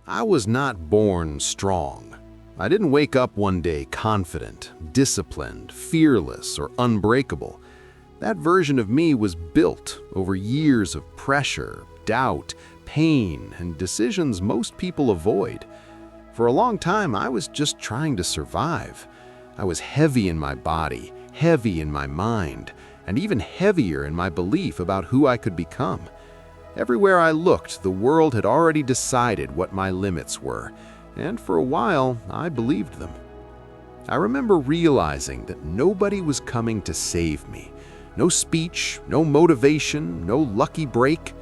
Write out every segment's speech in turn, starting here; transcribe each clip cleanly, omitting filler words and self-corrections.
I was not born strong. I didn't wake up one day confident, disciplined, fearless, or unbreakable. That version of me was built over years of pressure, doubt, pain, and decisions most people avoid. For a long time, I was just trying to survive. I was heavy in my body, heavy in my mind, and even heavier in my belief about who I could become. Everywhere I looked, the world had already decided what my limits were, and for a while, I believed them. I remember realizing that nobody was coming to save me. No speech, no motivation, no lucky break.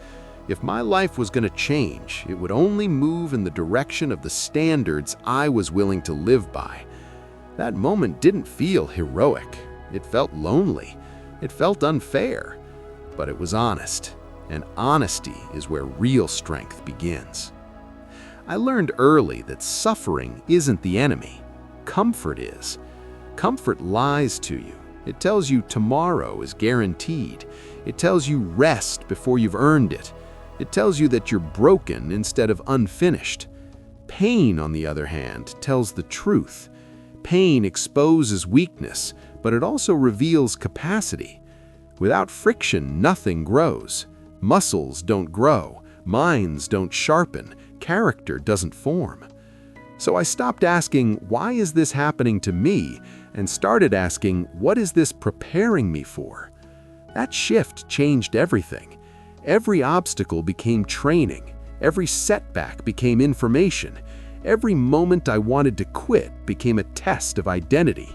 If my life was going to change, it would only move in the direction of the standards I was willing to live by. That moment didn't feel heroic. It felt lonely. It felt unfair. But it was honest. And honesty is where real strength begins. I learned early that suffering isn't the enemy. Comfort is. Comfort lies to you. It tells you tomorrow is guaranteed. It tells you rest before you've earned it. It tells you that you're broken instead of unfinished. Pain, on the other hand, tells the truth. Pain exposes weakness, but it also reveals capacity. Without friction, nothing grows. Muscles don't grow, minds don't sharpen, character doesn't form. So I stopped asking, why is this happening to me? And started asking, what is this preparing me for? That shift changed everything. Every obstacle became training. Every setback became information. Every moment I wanted to quit became a test of identity.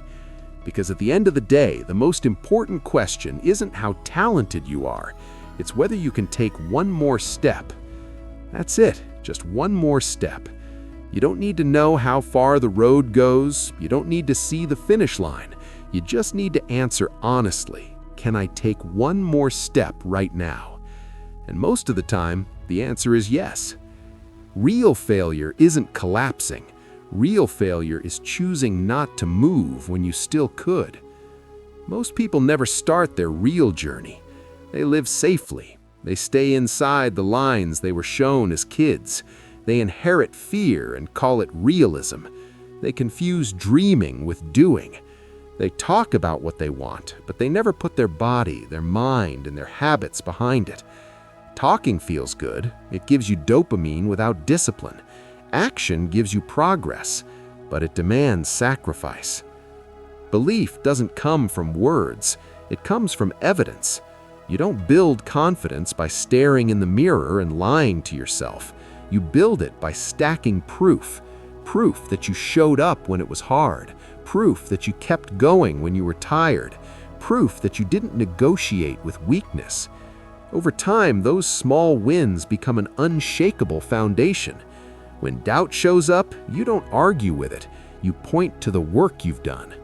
Because at the end of the day, the most important question isn't how talented you are. It's whether you can take one more step. That's it, just one more step. You don't need to know how far the road goes. You don't need to see the finish line. You just need to answer honestly, can I take one more step right now? And most of the time, the answer is yes. Real failure isn't collapsing. Real failure is choosing not to move when you still could. Most people never start their real journey. They live safely. They stay inside the lines they were shown as kids. They inherit fear and call it realism. They confuse dreaming with doing. They talk about what they want, but they never put their body, their mind, and their habits behind it. Talking feels good. It gives you dopamine without discipline. Action gives you progress, but it demands sacrifice. Belief doesn't come from words. It comes from evidence. You don't build confidence by staring in the mirror and lying to yourself. You build it by stacking proof. Proof that you showed up when it was hard. Proof that you kept going when you were tired. Proof that you didn't negotiate with weakness. Over time, those small wins become an unshakable foundation. When doubt shows up, you don't argue with it. You point to the work you've done.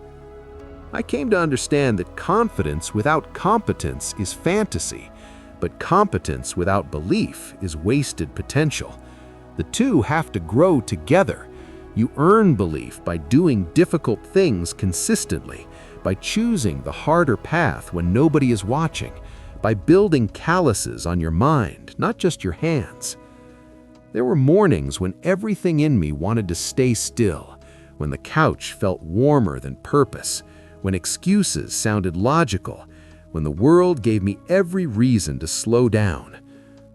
I came to understand that confidence without competence is fantasy, but competence without belief is wasted potential. The two have to grow together. You earn belief by doing difficult things consistently, by choosing the harder path when nobody is watching, by building calluses on your mind, not just your hands. There were mornings when everything in me wanted to stay still, when the couch felt warmer than purpose, when excuses sounded logical, when the world gave me every reason to slow down.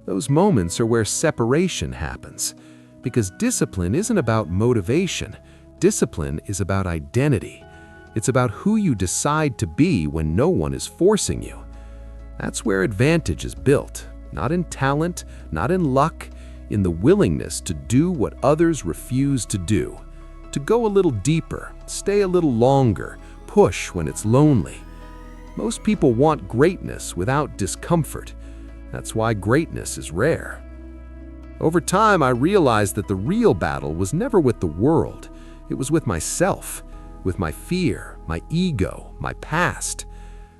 Those moments are where separation happens, because discipline isn't about motivation. Discipline is about identity. It's about who you decide to be when no one is forcing you. That's where advantage is built, not in talent, not in luck, in the willingness to do what others refuse to do. To go a little deeper, stay a little longer, push when it's lonely. Most people want greatness without discomfort. That's why greatness is rare. Over time, I realized that the real battle was never with the world. It was with myself, with my fear, my ego, my past.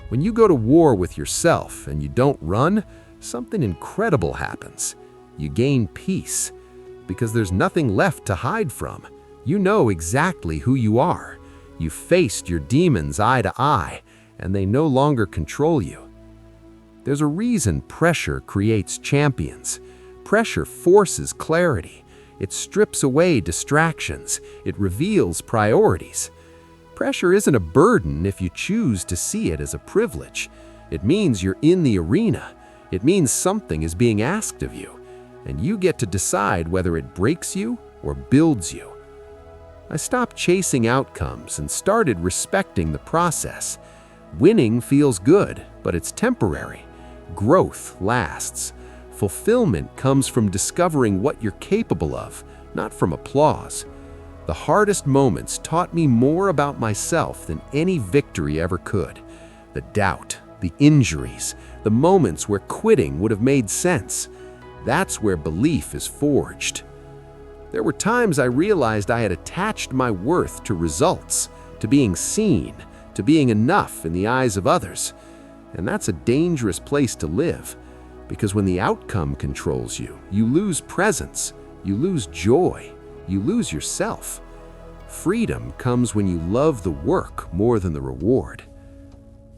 When you go to war with yourself and you don't run, something incredible happens. You gain peace, because there's nothing left to hide from. You know exactly who you are. You faced your demons eye to eye, and they no longer control you. There's a reason pressure creates champions. Pressure forces clarity. It strips away distractions. It reveals priorities. Pressure isn't a burden if you choose to see it as a privilege. It means you're in the arena. It means something is being asked of you, and you get to decide whether it breaks you or builds you. I stopped chasing outcomes and started respecting the process. Winning feels good, but it's temporary. Growth lasts. Fulfillment comes from discovering what you're capable of, not from applause. The hardest moments taught me more about myself than any victory ever could. The doubt, the injuries, the moments where quitting would have made sense. That's where belief is forged. There were times I realized I had attached my worth to results, to being seen, to being enough in the eyes of others. And that's a dangerous place to live, because when the outcome controls you, you lose presence, you lose joy, you lose yourself. Freedom comes when you love the work more than the reward.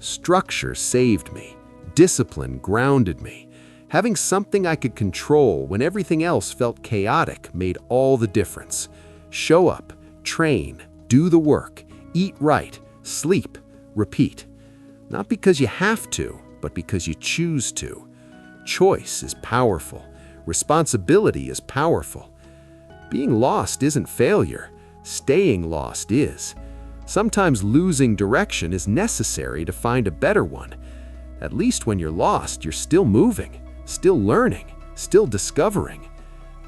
Structure saved me. Discipline grounded me. Having something I could control when everything else felt chaotic made all the difference. Show up, train, do the work, eat right, sleep, repeat. Not because you have to, but because you choose to. Choice is powerful. Responsibility is powerful. Being lost isn't failure. Staying lost is. Sometimes losing direction is necessary to find a better one. At least when you're lost, you're still moving, still learning, still discovering.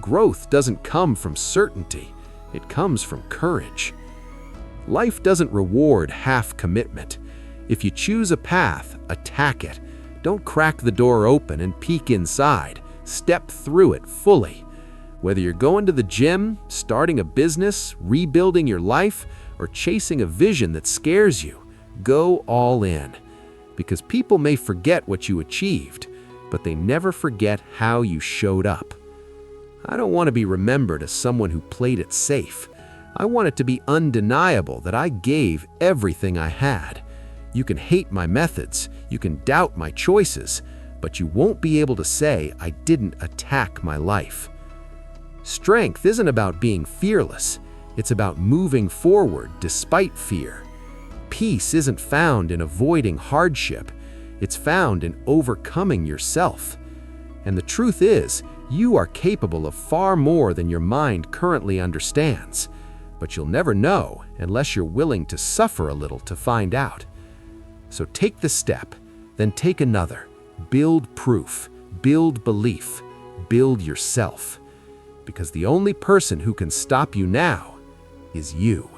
Growth doesn't come from certainty. It comes from courage. Life doesn't reward half commitment. If you choose a path, attack it. Don't crack the door open and peek inside. Step through it fully. Whether you're going to the gym, starting a business, rebuilding your life, or chasing a vision that scares you, go all in. Because people may forget what you achieved, but they never forget how you showed up. I don't want to be remembered as someone who played it safe. I want it to be undeniable that I gave everything I had. You can hate my methods, you can doubt my choices, but you won't be able to say I didn't attack my life. Strength isn't about being fearless. It's about moving forward despite fear. Peace isn't found in avoiding hardship. It's found in overcoming yourself. And the truth is, you are capable of far more than your mind currently understands. But you'll never know unless you're willing to suffer a little to find out. So take the step, then take another. Build proof, build belief, build yourself. Because the only person who can stop you now is you.